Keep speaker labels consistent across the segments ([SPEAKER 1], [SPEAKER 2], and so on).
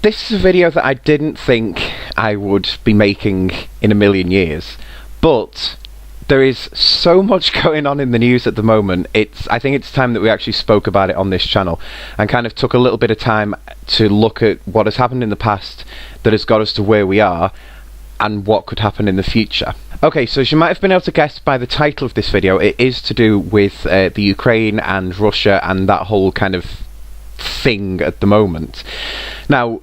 [SPEAKER 1] This is a video that I didn't think I would be making in a million years, but there is so much going on in the news at the moment. I think it's time that we actually spoke about it on this channel and kind of took a little bit of time to look at what has happened in the past that has got us to where we are and what could happen in the future. Okay, so as you might have been able to guess by the title of this video, it is to do with the Ukraine and Russia and that whole kind of thing at the moment. Now,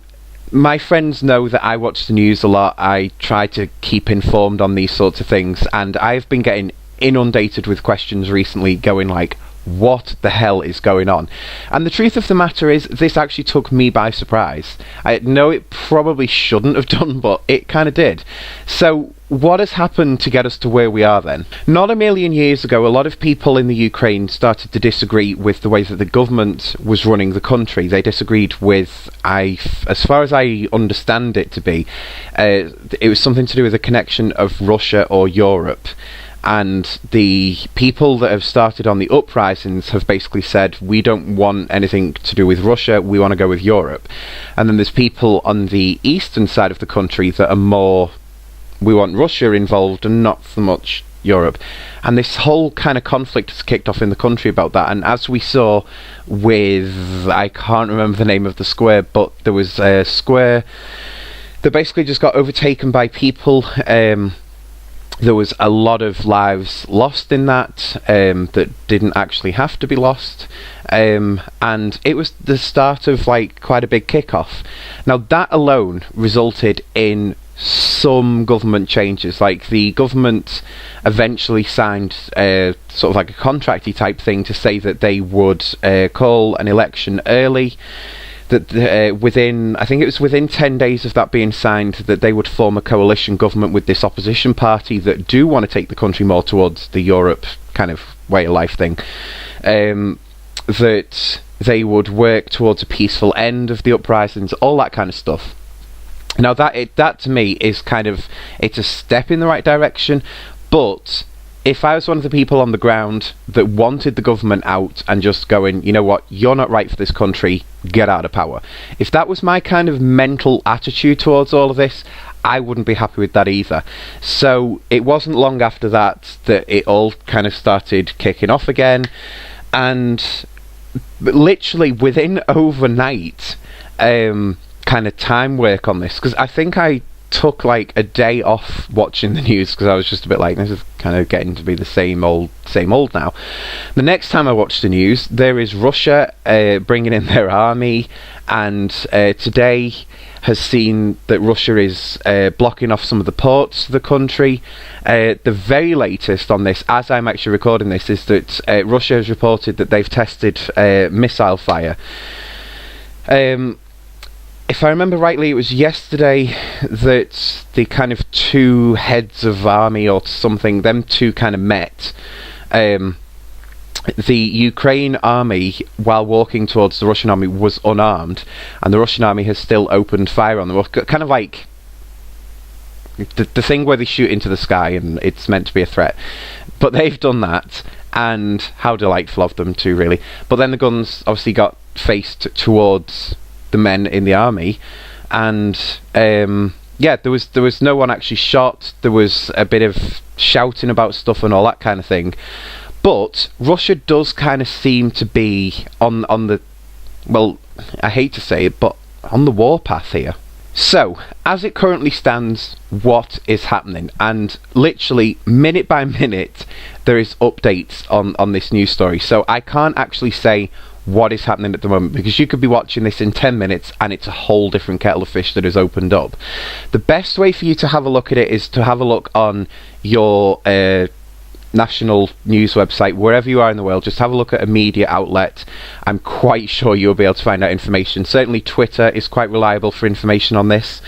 [SPEAKER 1] my friends know that I watch the news a lot. I try to keep informed on these sorts of things, and I've been getting inundated with questions recently going like, what the hell is going on? And the truth of the matter is, this actually took me by surprise. I know it probably shouldn't have done, but it kind of did. So what has happened to get us to where we are then? Not a million years ago, a lot of people in the Ukraine started to disagree with the way that the government was running the country. They disagreed with, as far as I understand it to be, it was something to do with the connection of Russia or Europe. And the people that have started on the uprisings have basically said, we don't want anything to do with Russia, we want to go with Europe. And then there's people on the eastern side of the country that are more, we want Russia involved and not so much Europe. And this whole kind of conflict has kicked off in the country about that. And as we saw with, I can't remember the name of the square, but there was a square that basically just got overtaken by people. There was a lot of lives lost in that that didn't actually have to be lost, and it was the start of like quite a big kickoff. Now that alone resulted in some government changes. Like the government eventually signed sort of like a contracty type thing to say that they would call an election early, that within, I think it was within 10 days of that being signed, that they would form a coalition government with this opposition party that do want to take the country more towards the Europe kind of way of life thing, that they would work towards a peaceful end of the uprisings, all that kind of stuff. Now that to me is kind of, it's a step in the right direction, but if I was one of the people on the ground that wanted the government out and just going, you know what, you're not right for this country, get out of power. If that was my kind of mental attitude towards all of this, I wouldn't be happy with that either. So it wasn't long after that it all kind of started kicking off again, and literally within overnight kind of time work on this, because I think I took like a day off watching the news because I was just a bit like, this is kind of getting to be the same old now. The next time I watched the news, there is Russia bringing in their army, and today has seen that Russia is blocking off some of the ports of the country. The very latest on this, as I'm actually recording this, is that Russia has reported that they've tested missile fire. If I remember rightly, it was yesterday that the kind of two heads of army or something, them two kind of met. The Ukraine army, while walking towards the Russian army, was unarmed, and the Russian army has still opened fire on them. Kind of like the thing where they shoot into the sky and it's meant to be a threat. But they've done that, and how delightful of them too, really. But then the guns obviously got faced towards the men in the army, and yeah, there was no one actually shot. There was a bit of shouting about stuff and all that kind of thing, but Russia does kind of seem to be on the, well, I hate to say it, but on the warpath here. So, as it currently stands, what is happening? And literally, minute by minute, there is updates on this news story. So I can't actually say what is happening at the moment, because you could be watching this in 10 minutes and it's a whole different kettle of fish that has opened up. The best way for you to have a look at it is to have a look on your national news website, wherever you are in the world. Just have a look at a media outlet. I'm quite sure you'll be able to find out information. Certainly Twitter is quite reliable for information on this.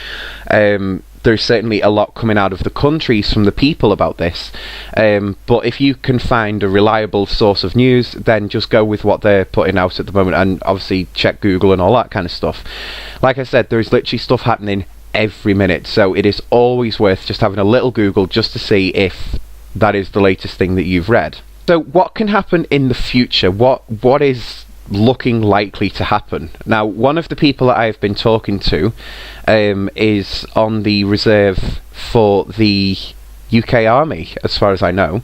[SPEAKER 1] There's certainly a lot coming out of the countries from the people about this, but if you can find a reliable source of news, then just go with what they're putting out at the moment, and obviously check Google and all that kind of stuff. Like I said, there is literally stuff happening every minute, so it is always worth just having a little Google just to see if that is the latest thing that you've read. So what can happen in the future? What is looking likely to happen. Now, one of the people that I've been talking to is on the reserve for the UK Army, as far as I know.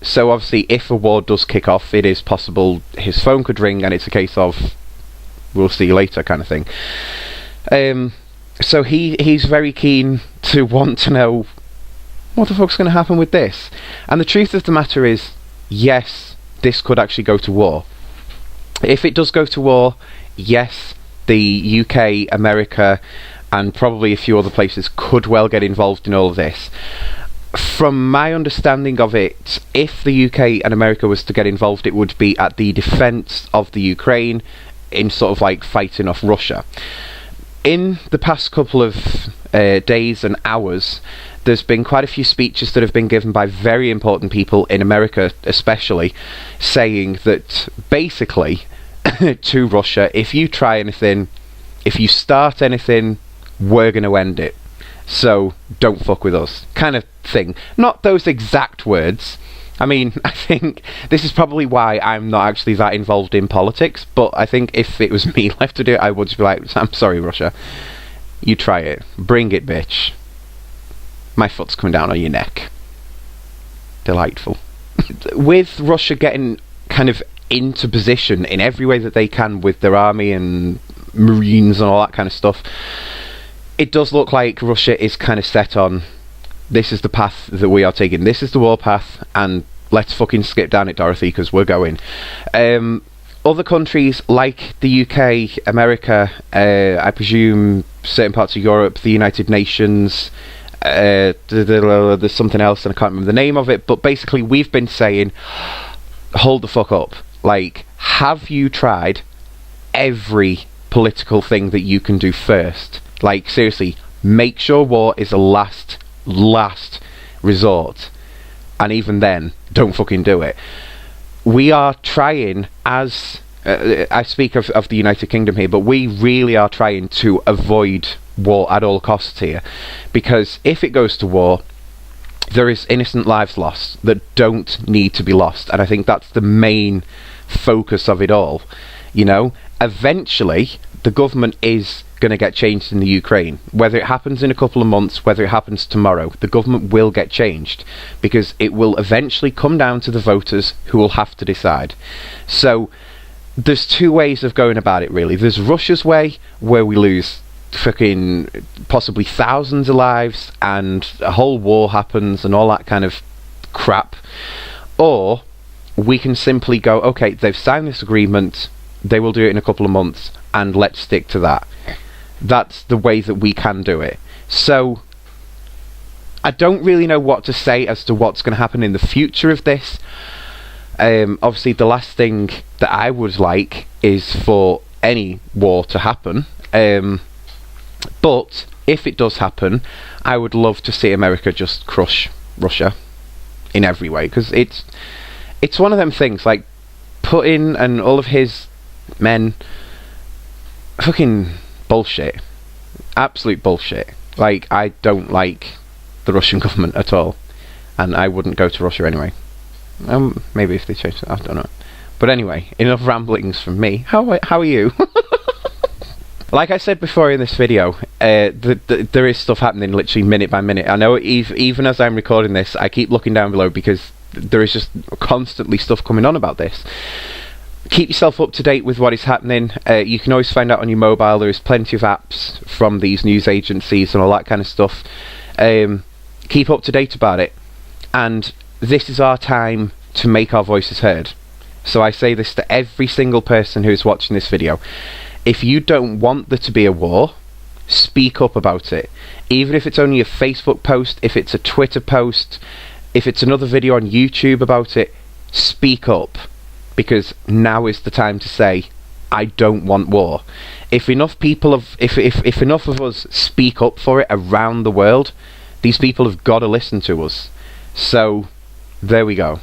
[SPEAKER 1] So obviously, if a war does kick off, it is possible his phone could ring and it's a case of, we'll see you later kind of thing. So he's very keen to want to know what the fuck's going to happen with this. And the truth of the matter is, yes, this could actually go to war. If it does go to war, yes, the UK, America, and probably a few other places could well get involved in all of this. From my understanding of it, if the UK and America was to get involved, it would be at the defence of the Ukraine, in sort of like fighting off Russia. In the past couple of days and hours, there's been quite a few speeches that have been given by very important people in America especially, saying that basically to Russia, if you try anything, if you start anything, we're going to end it. So don't fuck with us, kind of thing. Not those exact words. I mean, I think this is probably why I'm not actually that involved in politics, but I think if it was me left to do it, I would just be like, I'm sorry, Russia. You try it. Bring it, bitch. My foot's coming down on your neck. Delightful. With Russia getting kind of into position in every way that they can with their army and marines and all that kind of stuff, it does look like Russia is kind of set on, this is the path that we are taking, this is the war path, and let's fucking skip down it, Dorothy, because we're going. Other countries like the UK, America, I presume certain parts of Europe, the United Nations, there's something else and I can't remember the name of it, but basically we've been saying, hold the fuck up. Like, have you tried every political thing that you can do first? Like, seriously, make sure war is a last resort, and even then, don't fucking do it. We are trying, as I speak of the United Kingdom here, but we really are trying to avoid war at all costs here, because if it goes to war, there is innocent lives lost that don't need to be lost, and I think that's the main focus of it all. You know, eventually the government is going to get changed in the Ukraine. Whether it happens in a couple of months, whether it happens tomorrow, the government will get changed, because it will eventually come down to the voters who will have to decide. So there's two ways of going about it, really. There's Russia's way, where we lose fucking possibly thousands of lives and a whole war happens and all that kind of crap. Or we can simply go, okay, they've signed this agreement, they will do it in a couple of months, and let's stick to that. That's the way that we can do it. So I don't really know what to say as to what's going to happen in the future of this. Obviously the last thing that I would like is for any war to happen, but if it does happen, I would love to see America just crush Russia in every way, because it's one of them things, like Putin and all of his men, fucking bullshit, absolute bullshit. Like, I don't like the Russian government at all, and I wouldn't go to Russia anyway. Maybe if they change it, I don't know. But anyway, enough ramblings from me. How are you? Like I said before in this video, there is stuff happening literally minute by minute. I know even as I'm recording this, I keep looking down below because there is just constantly stuff coming on about this. Keep yourself up to date with what is happening. You can always find out on your mobile. There is plenty of apps from these news agencies and all that kind of stuff. Keep up to date about it. And this is our time to make our voices heard. So I say this to every single person who is watching this video. If you don't want there to be a war, speak up about it. Even if it's only a Facebook post, if it's a Twitter post, if it's another video on YouTube about it, speak up. Because now is the time to say, I don't want war. If enough people if enough of us speak up for it around the world, these people have got to listen to us. So there we go.